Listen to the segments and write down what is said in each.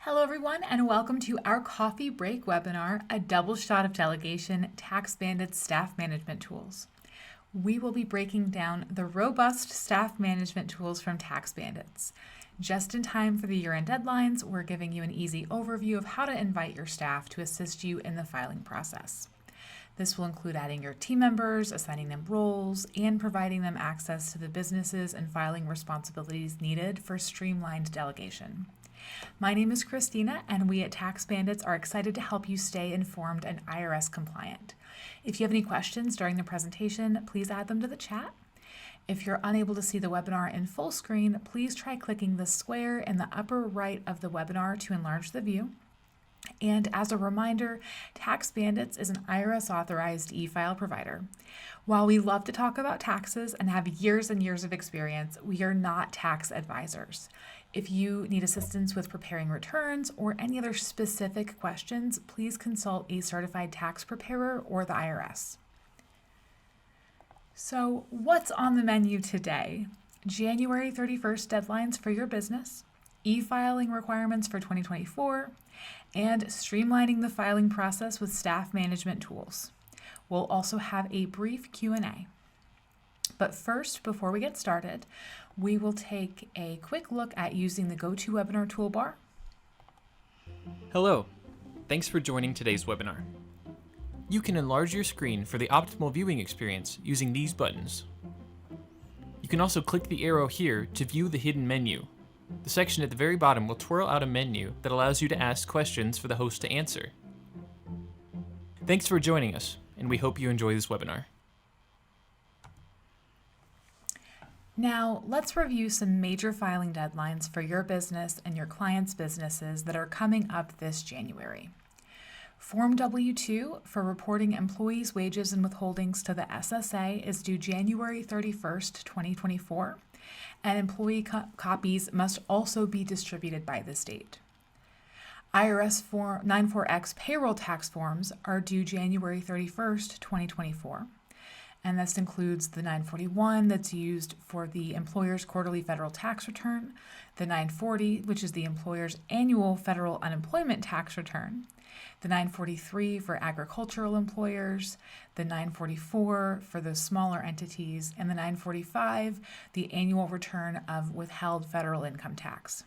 Hello, everyone, and welcome to our coffee break webinar, A Double Shot of Delegation, TaxBandits Staff Management Tools. We will be breaking down the robust staff management tools from TaxBandits. Just in time for the year-end deadlines, we're giving you an easy overview of how to invite your staff to assist you in the filing process. This will include adding your team members, assigning them roles, and providing them access to the businesses and filing responsibilities needed for streamlined delegation. My name is Christina, and we at TaxBandits are excited to help you stay informed and IRS compliant. If you have any questions during the presentation, please add them to the chat. If you're unable to see the webinar in full screen, please try clicking the square in the upper right of the webinar to enlarge the view. And as a reminder, TaxBandits is an IRS authorized e-file provider. While we love to talk about taxes and have years and years of experience, we are not tax advisors. If you need assistance with preparing returns or any other specific questions, please consult a certified tax preparer or the IRS. So, what's on the menu today? January 31st deadlines for your business, e-filing requirements for 2024, and streamlining the filing process with staff management tools. We'll also have a brief Q&A. But first, before we get started, we will take a quick look at using the GoToWebinar toolbar. Hello, thanks for joining today's webinar. You can enlarge your screen for the optimal viewing experience using these buttons. You can also click the arrow here to view the hidden menu. The section at the very bottom will twirl out a menu that allows you to ask questions for the host to answer. Thanks for joining us, and we hope you enjoy this webinar. Now, let's review some major filing deadlines for your business and your clients' businesses that are coming up this January. Form W-2 for reporting employees' wages and withholdings to the SSA is due January 31st, 2024, and employee copies must also be distributed by this date. IRS 94X payroll tax forms are due January 31st, 2024. And this includes the 941 that's used for the employer's quarterly federal tax return, the 940, which is the employer's annual federal unemployment tax return, the 943 for agricultural employers, the 944 for those smaller entities, and the 945, the annual return of withheld federal income tax.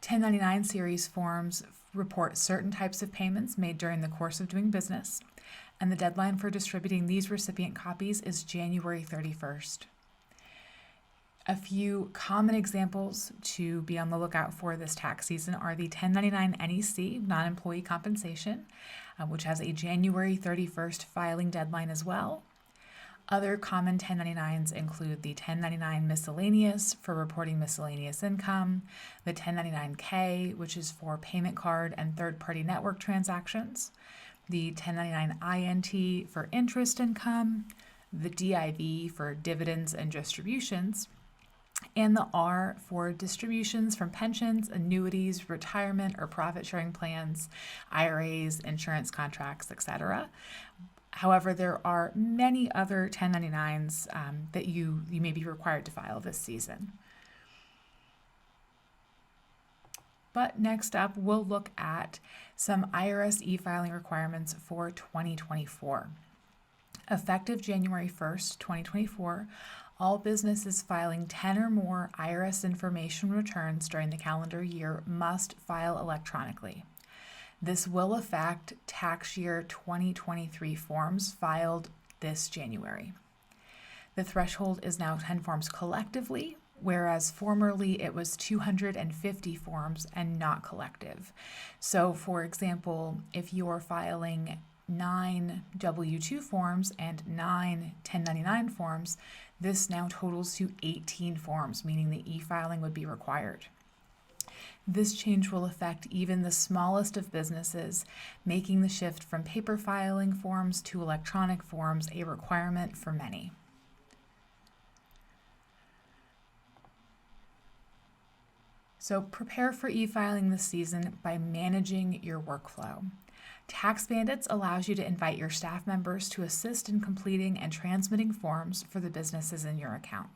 1099 series forms report certain types of payments made during the course of doing business, and the deadline for distributing these recipient copies is January 31st. A few common examples to be on the lookout for this tax season are the 1099 NEC, non-employee compensation, which has a January 31st filing deadline as well. Other common 1099s include the 1099 miscellaneous for reporting miscellaneous income, the 1099K, which is for payment card and third-party network transactions, the 1099 INT for interest income, the DIV for dividends and distributions, and the R for distributions from pensions, annuities, retirement or profit-sharing plans, IRAs, insurance contracts, etc. However, there are many other 1099s that you may be required to file this season. But next up, we'll look at some IRS e-filing requirements for 2024. Effective January 1st, 2024, all businesses filing 10 or more IRS information returns during the calendar year must file electronically. This will affect tax year 2023 forms filed this January. The threshold is now 10 forms collectively, whereas formerly it was 250 forms and not collective. So, for example, if you're filing 9 W-2 forms and 9 1099 forms, this now totals to 18 forms, meaning the e-filing would be required. This change will affect even the smallest of businesses, making the shift from paper filing forms to electronic forms a requirement for many. So prepare for e-filing this season by managing your workflow. TaxBandits allows you to invite your staff members to assist in completing and transmitting forms for the businesses in your account.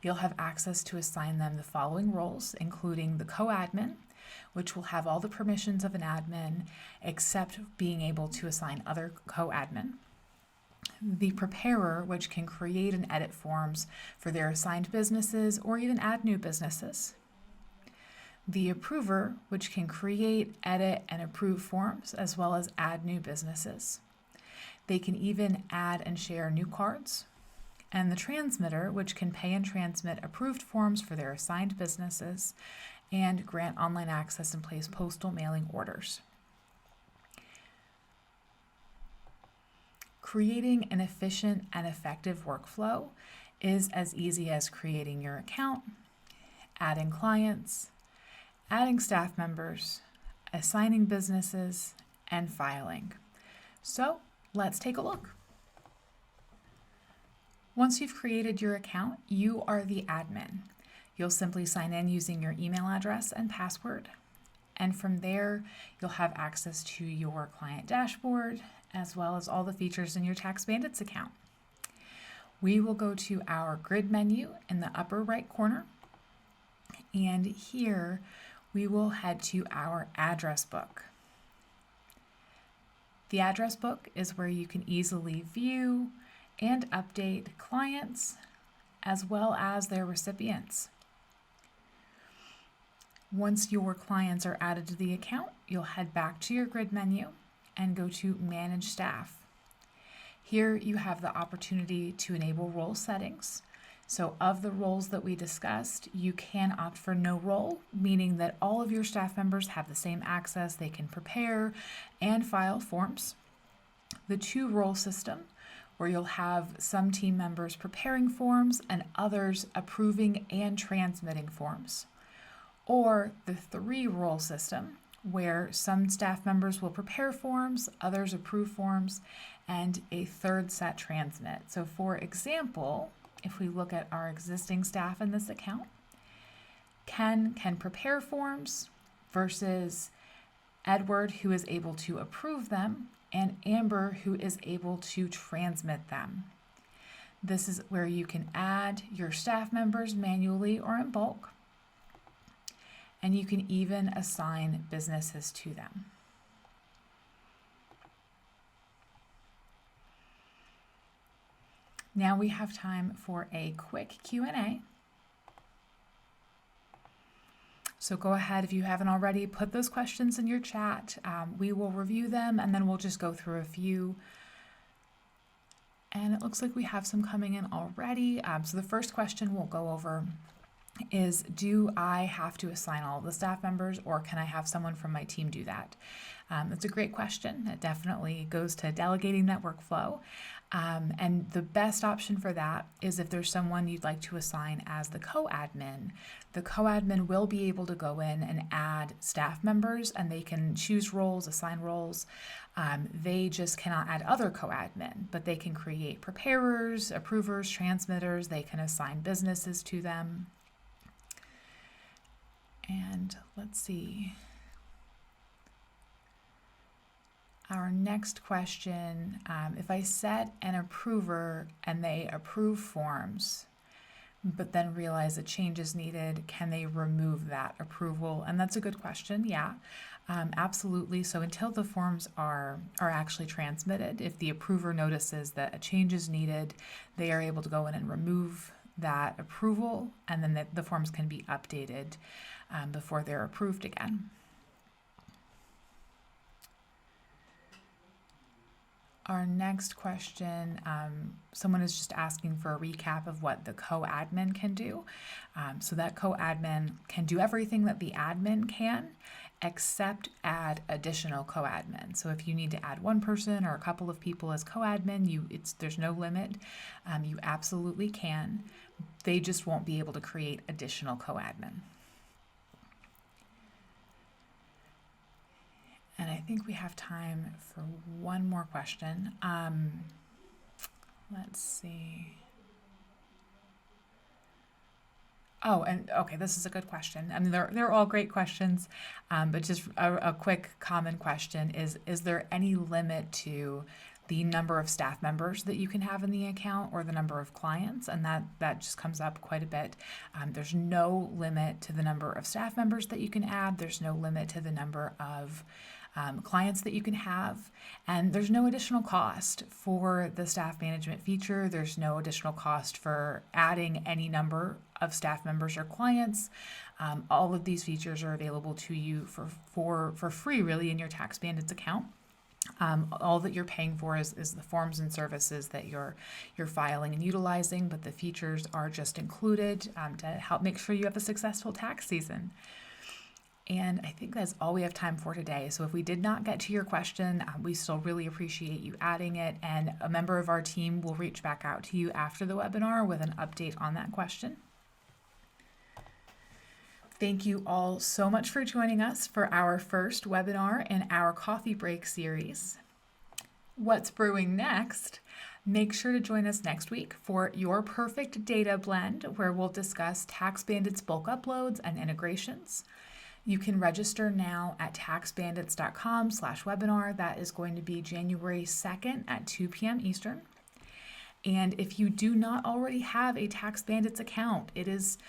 You'll have access to assign them the following roles, including the co-admin, which will have all the permissions of an admin except being able to assign other co-admin. The preparer, which can create and edit forms for their assigned businesses or even add new businesses. The approver, which can create, edit, and approve forms as well as add new businesses. They can even add and share new cards. And the transmitter, which can pay and transmit approved forms for their assigned businesses and grant online access and place postal mailing orders. Creating an efficient and effective workflow is as easy as creating your account, adding clients, adding staff members, assigning businesses, and filing. So let's take a look. Once you've created your account, you are the admin. You'll simply sign in using your email address and password. And from there, you'll have access to your client dashboard, as well as all the features in your TaxBandits account. We will go to our grid menu in the upper right corner. And here, we will head to our address book. The address book is where you can easily view and update clients as well as their recipients. Once your clients are added to the account, you'll head back to your grid menu and go to Manage Staff. Here you have the opportunity to enable role settings. So of the roles that we discussed, you can opt for no role, meaning that all of your staff members have the same access. They can prepare and file forms. The two role system, where you'll have some team members preparing forms and others approving and transmitting forms. Or the three role system, where some staff members will prepare forms, others approve forms, and a third set transmit. So for example, if we look at our existing staff in this account, Ken can prepare forms versus Edward, who is able to approve them, and Amber, who is able to transmit them. This is where you can add your staff members manually or in bulk, and you can even assign businesses to them. Now we have time for a quick Q&A. So go ahead, if you haven't already, put those questions in your chat. We will review them and then we'll just go through a few. And it looks like we have some coming in already. So the first question we'll go over is, do I have to assign all the staff members, or can I have someone from my team do that? That's a great question. It definitely goes to delegating that workflow. And the best option for that is if there's someone you'd like to assign as the co-admin. The co-admin will be able to go in and add staff members, and they can choose roles, assign roles. They just cannot add other co-admin, but they can create preparers, approvers, transmitters. They can assign businesses to them. And let's see. Our next question, if I set an approver and they approve forms, but then realize a change is needed, can they remove that approval? And that's a good question, yeah, absolutely. So until the forms are actually transmitted, if the approver notices that a change is needed, they are able to go in and remove that approval, and then the forms can be updated before they're approved again. Our next question, someone is just asking for a recap of what the co-admin can do. So that co-admin can do everything that the admin can, except add additional co-admin. So if you need to add one person or a couple of people as co-admin, there's no limit. You absolutely can. They just won't be able to create additional co-admin. And I think we have time for one more question. Let's see. Oh, and okay, this is a good question. I mean, they're all great questions, but just a quick common question is there any limit to the number of staff members that you can have in the account or the number of clients, and that just comes up quite a bit. There's no limit to the number of staff members that you can add. There's no limit to the number of clients that you can have, and there's no additional cost for the staff management feature. There's no additional cost for adding any number of staff members or clients. All of these features are available to you for free, really, in your TaxBandits account. All that you're paying for is the forms and services that you're filing and utilizing, but the features are just included to help make sure you have a successful tax season. And I think that's all we have time for today. So if we did not get to your question, we still really appreciate you adding it, and a member of our team will reach back out to you after the webinar with an update on that question. Thank you all so much for joining us for our first webinar in our coffee break series. What's brewing next? Make sure to join us next week for Your Perfect Data Blend, where we'll discuss TaxBandits bulk uploads and integrations. You can register now at taxbandits.com/webinar. That is going to be January 2nd at 2 p.m. Eastern. And if you do not already have a TaxBandits account, it is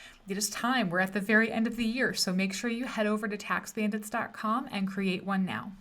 time. We're at the very end of the year, so make sure you head over to taxbandits.com and create one now.